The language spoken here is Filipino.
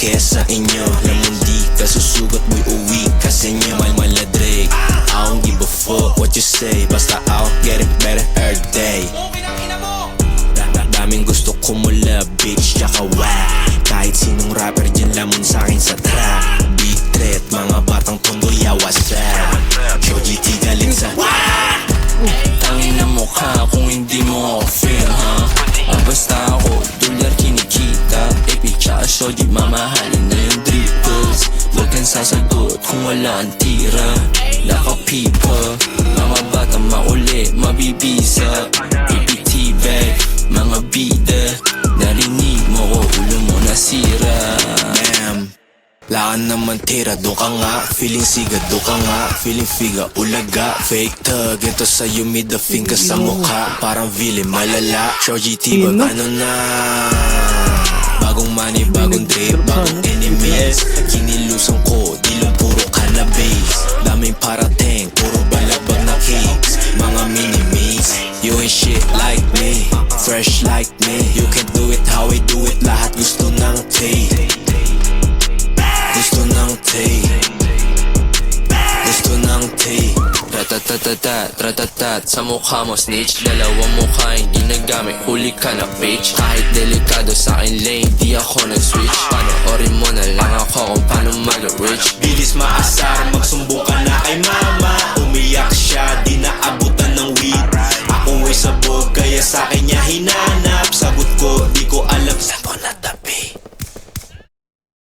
kaya sa inyo Lamang di ka susugat mo'y uwi ka sa inyo Maladrig, I don't give a fuck what you say Basta I'll get it better every day Daming gusto kumula bitch tsaka whack Kahit sinong rapper dyan lamon sa'kin sa track Big threat, mga batang tondo yawas rap Show GT galit sa Tangin na mukha kung hindi mo ako feel ha Basta ako, dolyar kinikita Epicha, shoji, mamahalin na yung dribbles Huwag kang sasagot kung wala ang tira Nakapipa, mga bata mauli, mabibisa Ipitibay, mga bida Narinig mo ko, ulo mo nasira Damn, laan naman tira, do ka nga Feeling siga, do ka nga Feeling figa, ulaga Fake tag, ito sa'yo middle finger sa mukha Parang villain, malala Show GT, ano na Bagong money, bagong drip, bagong enemies Kinilusong ko, di lang puro cannabis Daming parating, puro balabag na kicks Mga mini-me's You ain't shit like me, fresh like me You can do it how I do it, lahat gusto ng tape Gusto ng tape Gusto ng tape Ratatatat, ratatat Sa mukha mo snitch Dalawang mukha hindi nagamit Huli ka na bitch Kahit delikado sa akin lane Di ako nag-switch Panoorin mo na lang ako kung paano mag-rich Bilis maasar Magsumbo ka na kay mama Umiyak siya Di naabutan ng weed Ako ay sabog Kaya sa akin niya hinana